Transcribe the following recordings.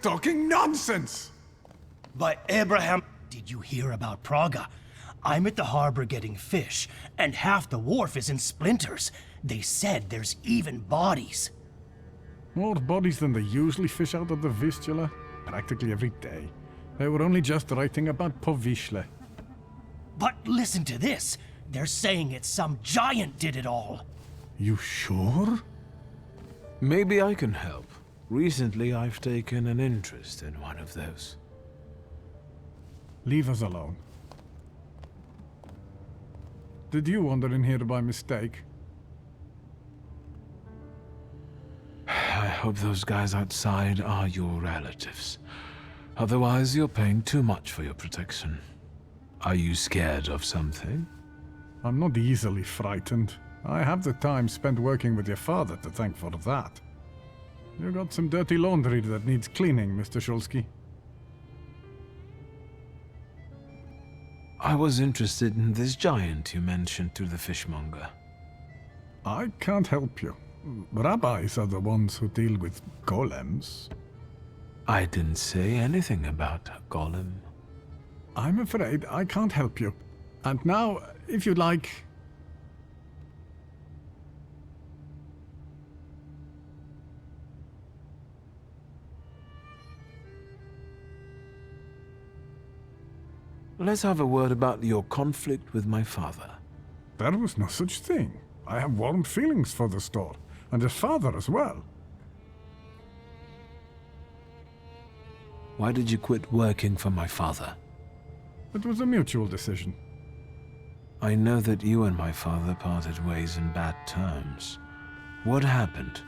talking nonsense! But Abraham, did you hear about Praga? I'm at the harbor getting fish, and half the wharf is in splinters. They said there's even bodies. More bodies than they usually fish out of the Vistula, practically every day. They were only just writing about Povishle. But listen to this. They're saying it's some giant did it all. You sure? Maybe I can help. Recently, I've taken an interest in one of those. Leave us alone. Did you wander in here by mistake? I hope those guys outside are your relatives. Otherwise, you're paying too much for your protection. Are you scared of something? I'm not easily frightened. I have the time spent working with your father to thank for that. You got some dirty laundry that needs cleaning, Mr. Shulsky. I was interested in this giant you mentioned to the fishmonger. I can't help you. Rabbis are the ones who deal with golems. I didn't say anything about a golem. I'm afraid I can't help you. And now, if you'd like... Let's have a word about your conflict with my father. There was no such thing. I have warm feelings for the store, and his father as well. Why did you quit working for my father? It was a mutual decision. I know that you and my father parted ways in bad terms. What happened?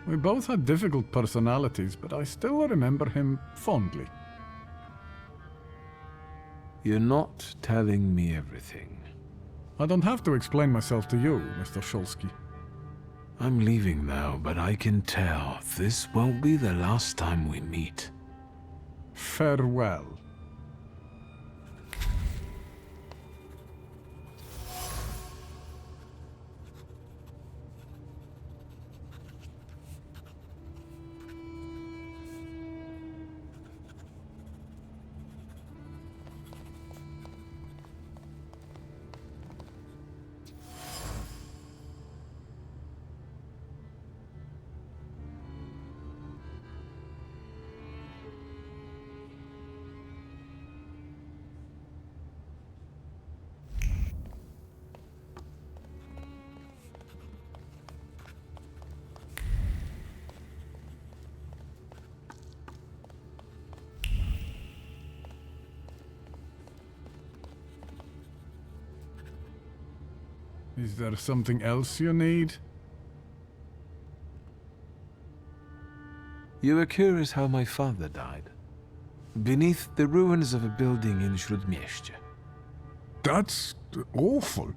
We both had difficult personalities, but I still remember him fondly. You're not telling me everything. I don't have to explain myself to you, Mr. Shulsky. I'm leaving now, but I can tell this won't be the last time we meet. Farewell. Is there something else you need? You were curious how my father died. Beneath the ruins of a building in Śródmieście. That's awful.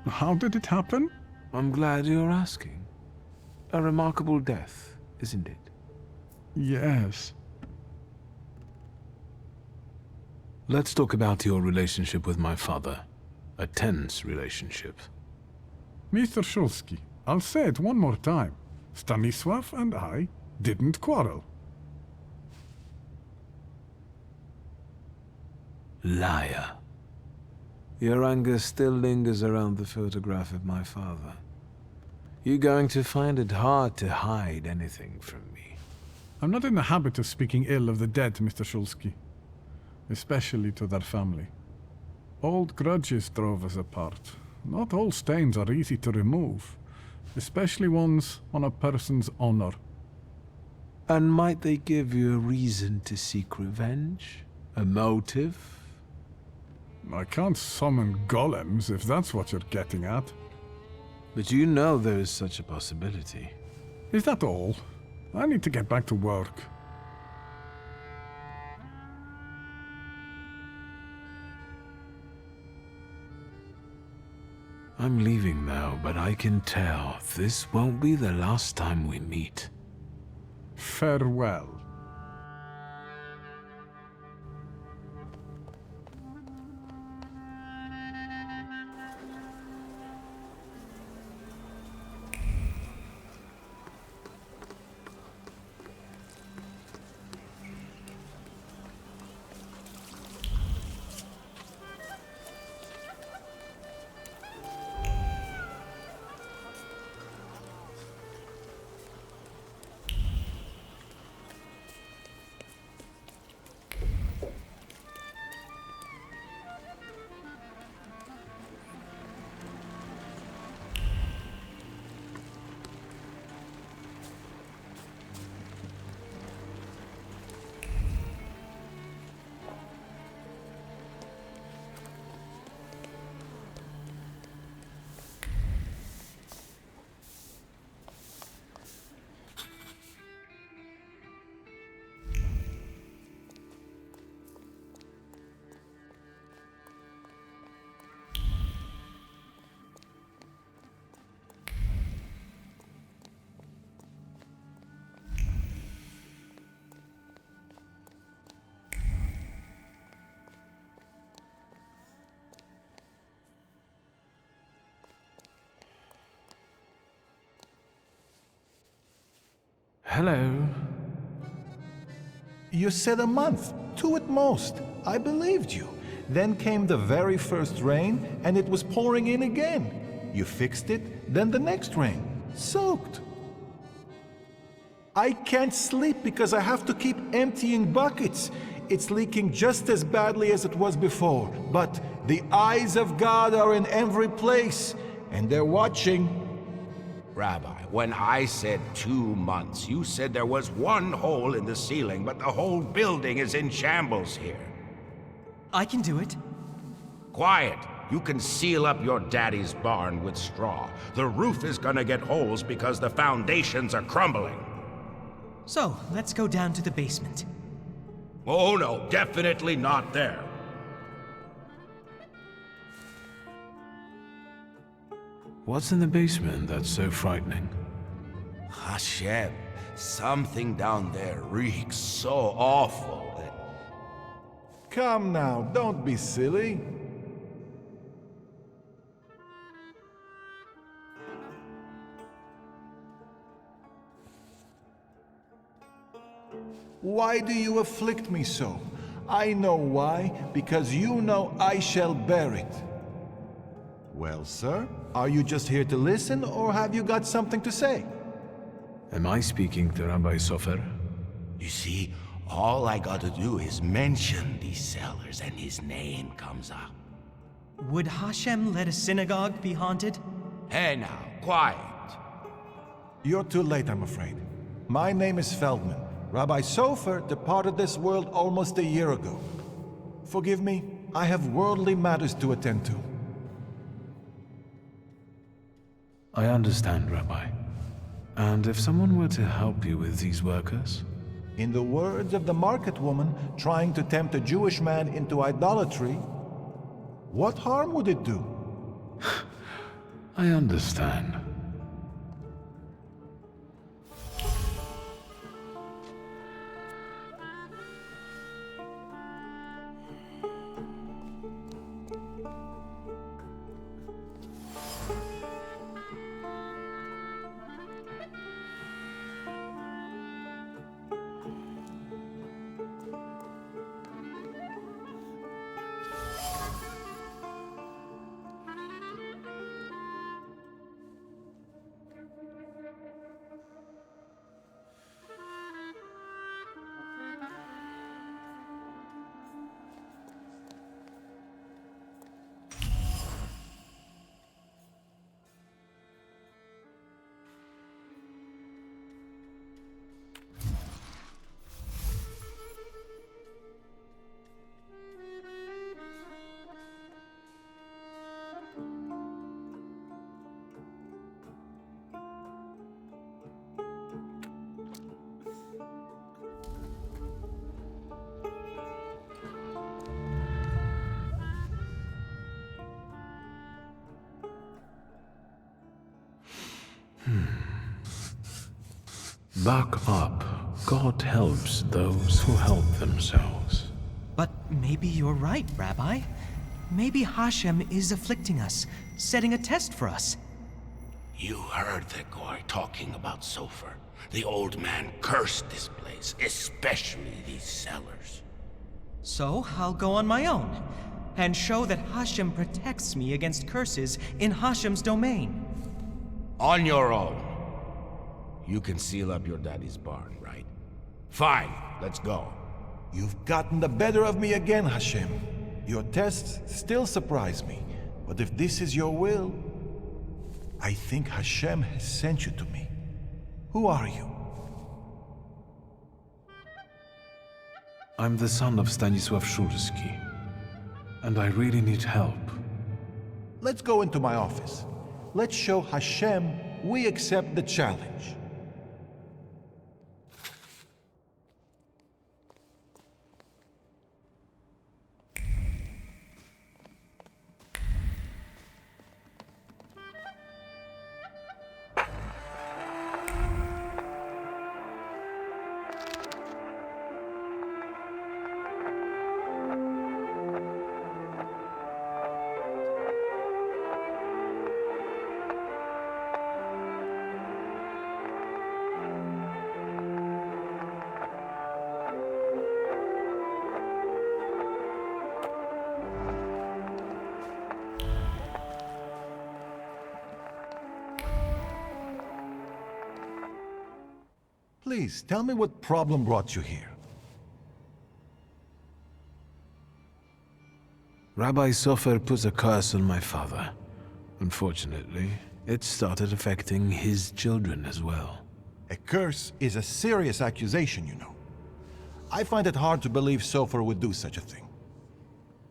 How did it happen? I'm glad you're asking. A remarkable death, isn't it? Yes. Let's talk about your relationship with my father. A tense relationship. Mr. Shulsky, I'll say it one more time. Stanisław and I didn't quarrel. Liar. Your anger still lingers around the photograph of my father. You're going to find it hard to hide anything from me. I'm not in the habit of speaking ill of the dead, Mr. Shulsky. Especially to their family. Old grudges drove us apart. Not all stains are easy to remove, especially ones on a person's honor. And might they give you a reason to seek revenge? A motive? I can't summon golems if that's what you're getting at. But you know there is such a possibility. Is that all? I need to get back to work. I'm leaving now, but I can tell this won't be the last time we meet. Farewell. Hello. You said a month, 2 at most. I believed you. Then came the very first rain, and it was pouring in again. You fixed it, then the next rain. Soaked. I can't sleep because I have to keep emptying buckets. It's leaking just as badly as it was before. But the eyes of God are in every place, and they're watching. Rabbi, when I said 2 months, you said there was one hole in the ceiling, but the whole building is in shambles here. I can do it. Quiet! You can seal up your daddy's barn with straw. The roof is gonna get holes because the foundations are crumbling. So, let's go down to the basement. Oh no, definitely not there. What's in the basement that's so frightening? Hashem, something down there reeks so awful that... Come now, don't be silly. Why do you afflict me so? I know why, because you know I shall bear it. Well, sir, are you just here to listen, or have you got something to say? Am I speaking to Rabbi Sofer? You see, all I gotta do is mention these cellars and his name comes up. Would Hashem let a synagogue be haunted? Hey now, quiet. You're too late, I'm afraid. My name is Feldman. Rabbi Sofer departed this world almost a year ago. Forgive me, I have worldly matters to attend to. I understand, Rabbi. And if someone were to help you with these workers? In the words of the market woman trying to tempt a Jewish man into idolatry, what harm would it do? I understand. Back up. God helps those who help themselves. But maybe you're right, Rabbi. Maybe Hashem is afflicting us, setting a test for us. You heard the guy talking about Sofer. The old man cursed this place, especially these cellars. So I'll go on my own, and show that Hashem protects me against curses in Hashem's domain. On your own. You can seal up your daddy's barn, right? Fine, let's go. You've gotten the better of me again, Hashem. Your tests still surprise me, but if this is your will, I think Hashem has sent you to me. Who are you? I'm the son of Stanislaw Szulski, and I really need help. Let's go into my office. Let's show Hashem we accept the challenge. Please, tell me what problem brought you here. Rabbi Sofer put a curse on my father. Unfortunately, it started affecting his children as well. A curse is a serious accusation, you know. I find it hard to believe Sofer would do such a thing.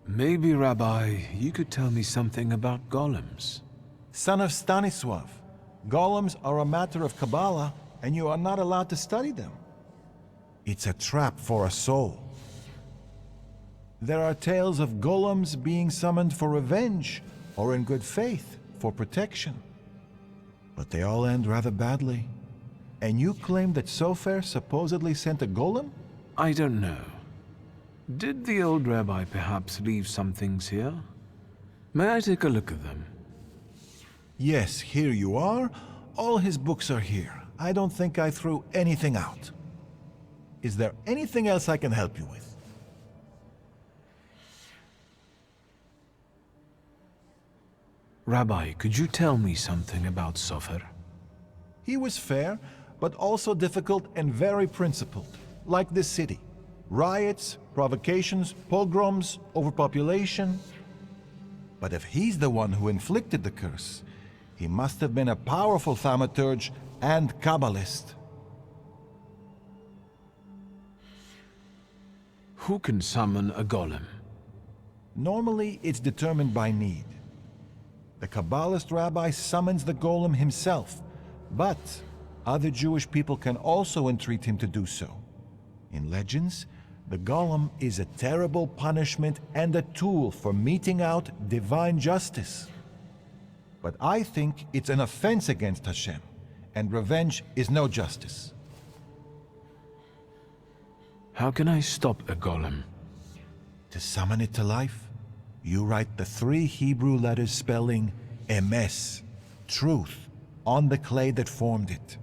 Maybe, Rabbi, you could tell me something about golems. Son of Stanislaws, golems are a matter of Kabbalah, and you are not allowed to study them. It's a trap for a soul. There are tales of golems being summoned for revenge, or in good faith, for protection. But they all end rather badly. And you claim that Sofer supposedly sent a golem? I don't know. Did the old rabbi perhaps leave some things here? May I take a look at them? Yes, here you are. All his books are here. I don't think I threw anything out. Is there anything else I can help you with? Rabbi, could you tell me something about Sofer? He was fair, but also difficult and very principled, like this city. Riots, provocations, pogroms, overpopulation. But if he's the one who inflicted the curse, he must have been a powerful thaumaturge and Kabbalist. Who can summon a golem? Normally, it's determined by need. The Kabbalist rabbi summons the golem himself, but other Jewish people can also entreat him to do so. In legends, the golem is a terrible punishment and a tool for meting out divine justice. But I think it's an offense against Hashem, and revenge is no justice. How can I stop a golem? To summon it to life, you write the 3 Hebrew letters spelling emes, truth, on the clay that formed it.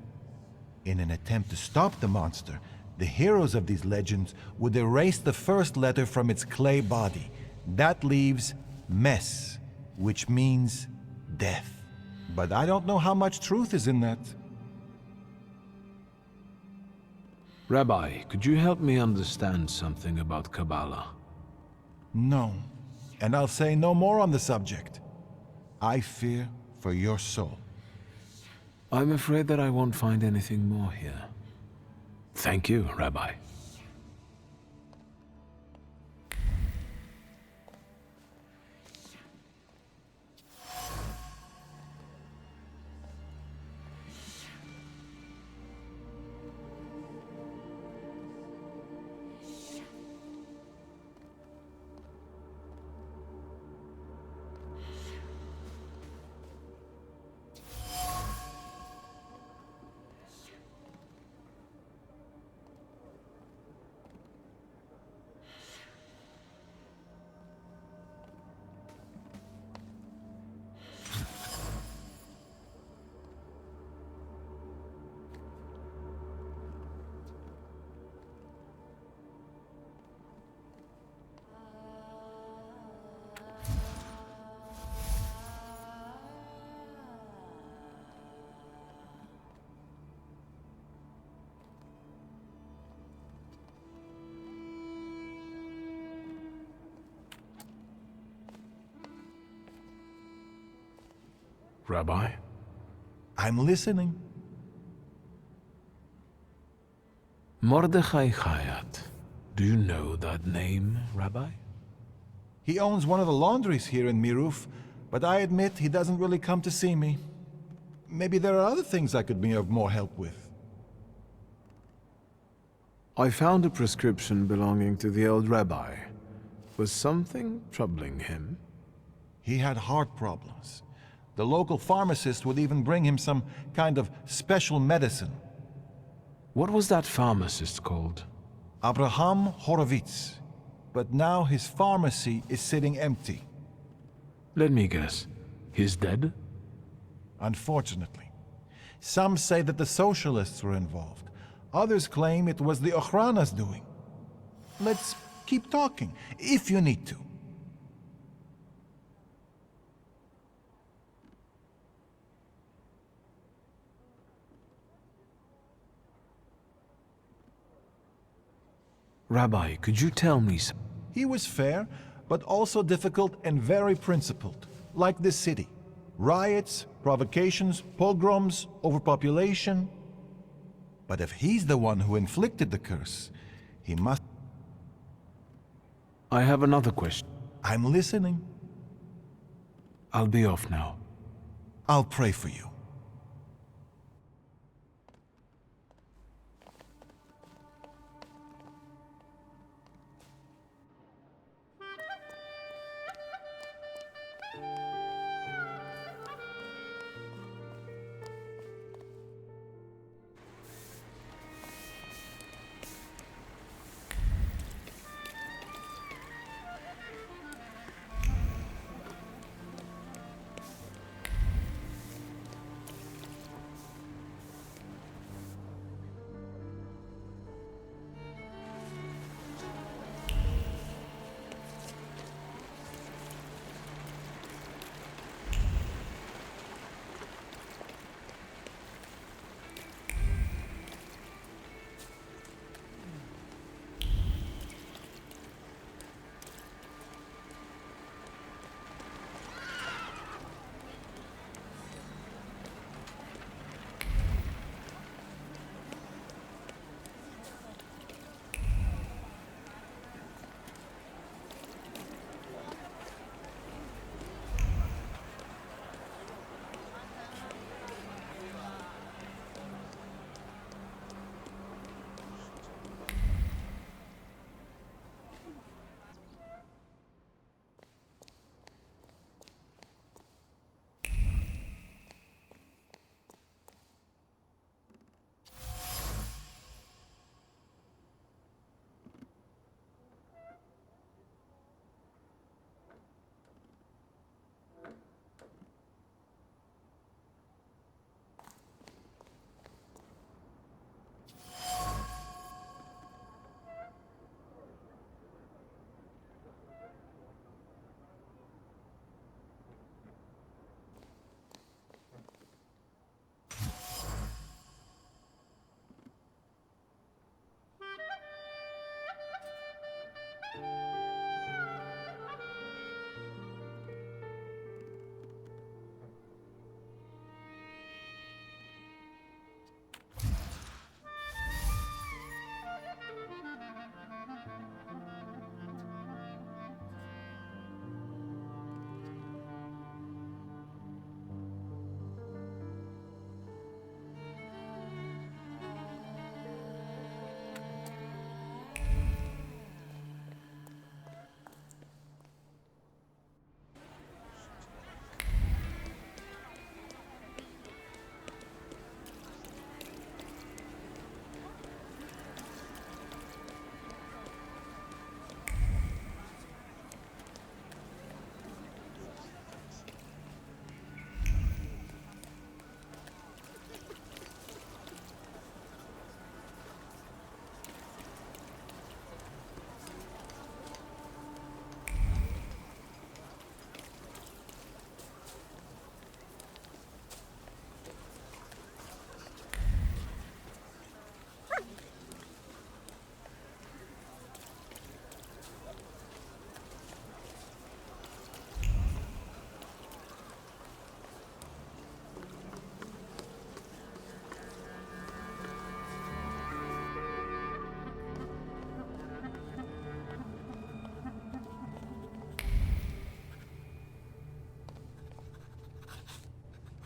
In an attempt to stop the monster, the heroes of these legends would erase the first letter from its clay body. That leaves mes, which means death. But I don't know how much truth is in that. Rabbi, could you help me understand something about Kabbalah? No, and I'll say no more on the subject. I fear for your soul. I'm afraid that I won't find anything more here. Thank you, Rabbi. Rabbi? I'm listening. Mordechai Chajeat. Do you know that name, Rabbi? He owns one of the laundries here in Miruf, but I admit he doesn't really come to see me. Maybe there are other things I could be of more help with. I found a prescription belonging to the old rabbi. Was something troubling him? He had heart problems. The local pharmacist would even bring him some kind of special medicine. What was that pharmacist called? Abraham Horovitz. But now his pharmacy is sitting empty. Let me guess. He's dead? Unfortunately. Some say that the socialists were involved. Others claim it was the Ochrana's doing. Let's keep talking, if you need to. Rabbi, could you tell me He was fair, but also difficult and very principled, like this city. Riots, provocations, pogroms, overpopulation. But if he's the one who inflicted the curse, he must... I have another question. I'm listening. I'll be off now. I'll pray for you.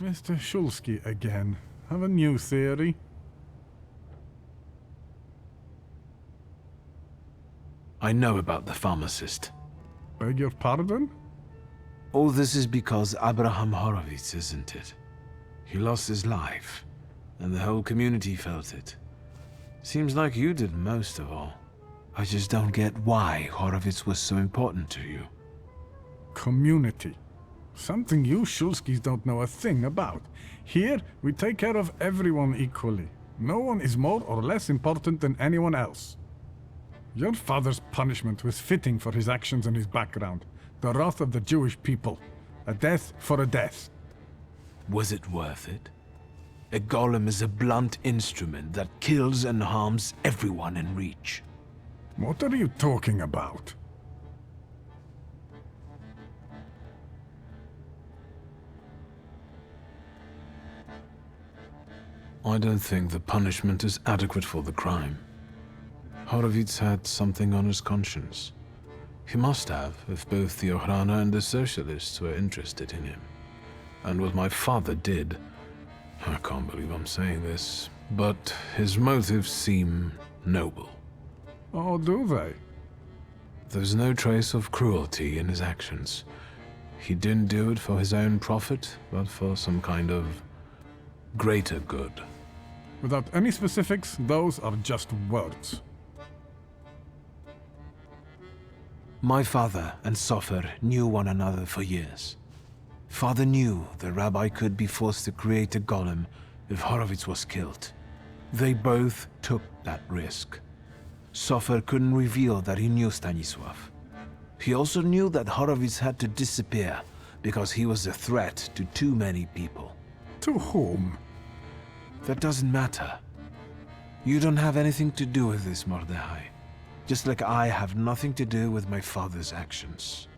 Mr. Shulsky again. Have a new theory? I know about the pharmacist. Beg your pardon? All this is because Abraham Horowitz, isn't it? He lost his life, and the whole community felt it. Seems like you did most of all. I just don't get why Horowitz was so important to you. Community. Something you Shulskis don't know a thing about. Here, we take care of everyone equally. No one is more or less important than anyone else. Your father's punishment was fitting for his actions and his background. The wrath of the Jewish people. A death for a death. Was it worth it? A golem is a blunt instrument that kills and harms everyone in reach. What are you talking about? I don't think the punishment is adequate for the crime. Horowitz had something on his conscience. He must have, if both the Ohrana and the Socialists were interested in him. And what my father did, I can't believe I'm saying this, but his motives seem noble. Oh, do they? There's no trace of cruelty in his actions. He didn't do it for his own profit, but for some kind of greater good. Without any specifics, those are just words. My father and Sofer knew one another for years. Father knew the rabbi could be forced to create a golem if Horowitz was killed. They both took that risk. Sofer couldn't reveal that he knew Stanislaw. He also knew that Horowitz had to disappear because he was a threat to too many people. To whom? That doesn't matter. You don't have anything to do with this, Mordechai. Just like I have nothing to do with my father's actions.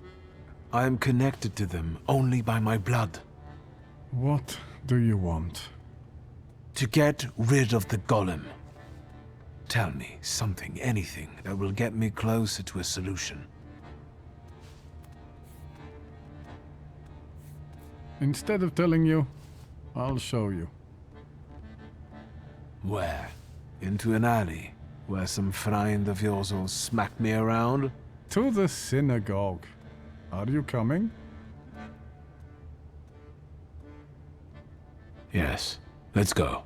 I am connected to them only by my blood. What do you want? To get rid of the golem. Tell me something, anything, that will get me closer to a solution. Instead of telling you, I'll show you. Where? Into an alley, where some friend of yours will smack me around? To the synagogue. Are you coming? Yes, let's go.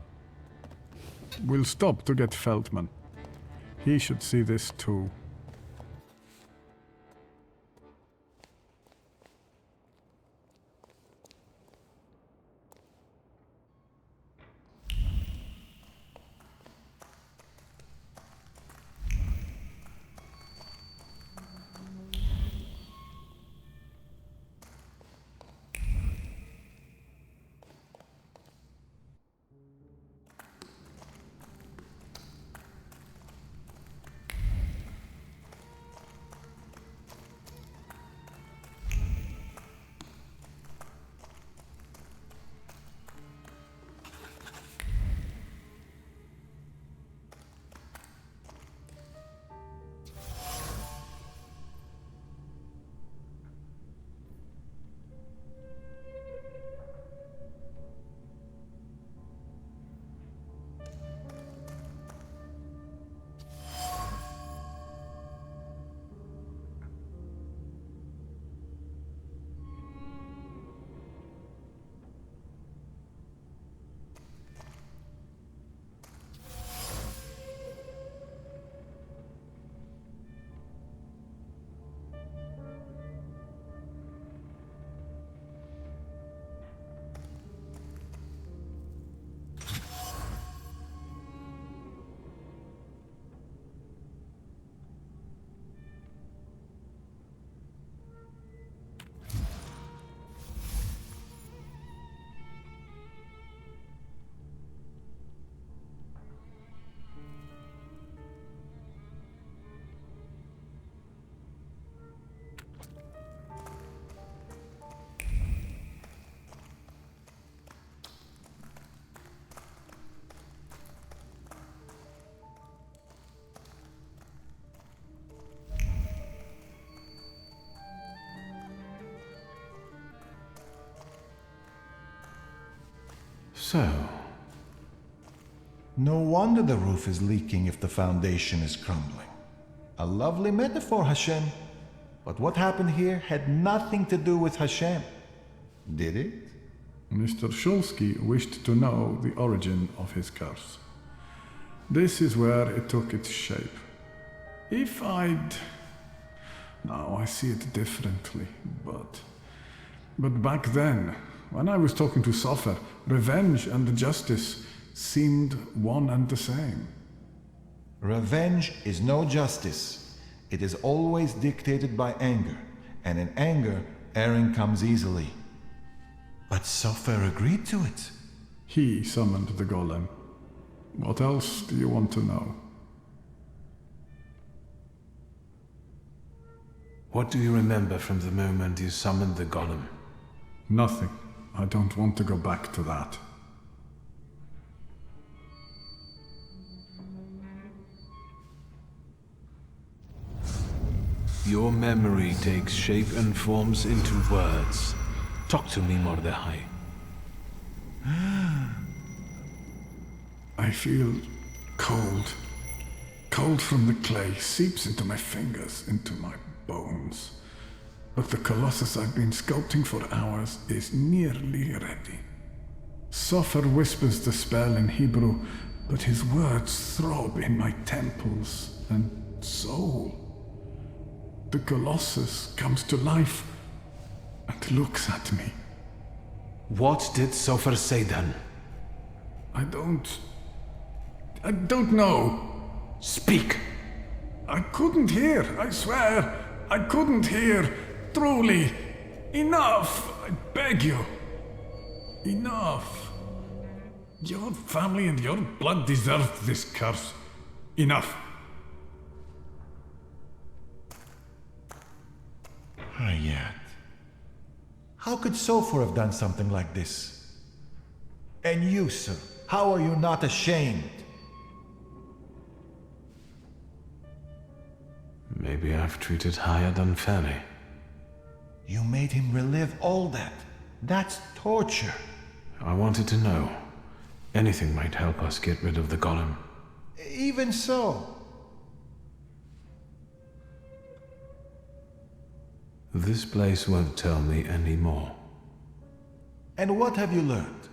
We'll stop to get Feldman. He should see this too. So, No wonder the roof is leaking if the foundation is crumbling. A lovely metaphor, Hashem. But what happened here had nothing to do with Hashem. Did it? Mr. Shulsky wished to know the origin of his curse. This is where it took its shape. If I'd... Now I see it differently, but back then, when I was talking to Sofer, revenge and justice seemed one and the same. Revenge is no justice. It is always dictated by anger, and in anger, erring comes easily. But Sofer agreed to it. He summoned the golem. What else do you want to know? What do you remember from the moment you summoned the golem? Nothing. I don't want to go back to that. Your memory takes shape and forms into words. Talk to me, Mordechai. I feel cold. Cold from the clay seeps into my fingers, into my bones. But the colossus I've been sculpting for hours is nearly ready. Sofer whispers the spell in Hebrew, but his words throb in my temples and soul. The colossus comes to life and looks at me. What did Sofer say then? I don't know. Speak! I couldn't hear, I swear. I couldn't hear. Truly. Enough, I beg you. Enough. Your family and your blood deserved this curse. Enough. Chajeat. How could Sofer have done something like this? And you, sir, how are you not ashamed? Maybe I've treated Chajeat unfairly. You made him relive all that. That's torture. I wanted to know. Anything might help us get rid of the golem. Even so. This place won't tell me any more. And what have you learned?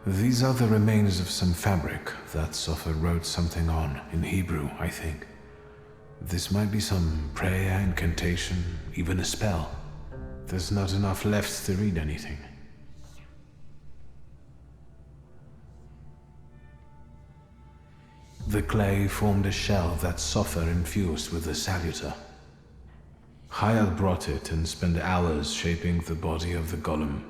These are the remains of some fabric that Sofer wrote something on, in Hebrew, I think. This might be some prayer, incantation, even a spell. There's not enough left to read anything. The clay formed a shell that Sofer infused with the saluter. Chajeat brought it and spent hours shaping the body of the golem.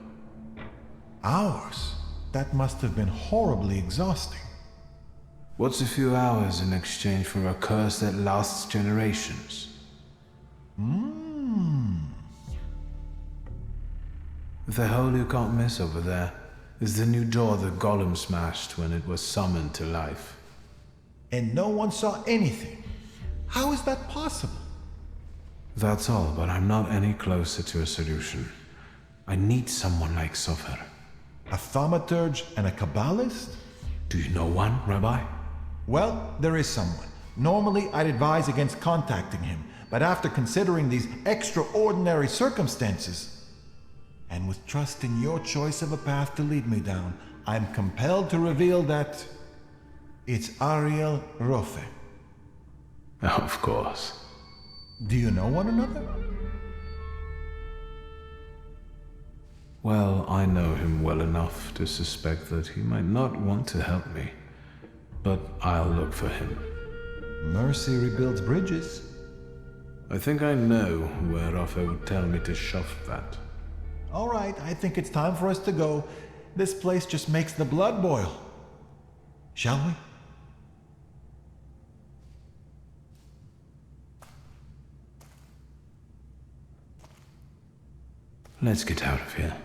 Hours? That must have been horribly exhausting. What's a few hours in exchange for a curse that lasts generations? The hole you can't miss over there is the new door the golem smashed when it was summoned to life. And no one saw anything. How is that possible? That's all, but I'm not any closer to a solution. I need someone like Sofer. A thaumaturge and a Kabbalist? Do you know one, Rabbi? Well, there is someone. Normally, I'd advise against contacting him, but after considering these extraordinary circumstances, and with trust in your choice of a path to lead me down, I'm compelled to reveal that it's Ariel Rofe. Of course. Do you know one another? Well, I know him well enough to suspect that he might not want to help me. But I'll look for him. Mercy rebuilds bridges. I think I know where Rafa would tell me to shove that. All right, I think it's time for us to go. This place just makes the blood boil. Shall we? Let's get out of here.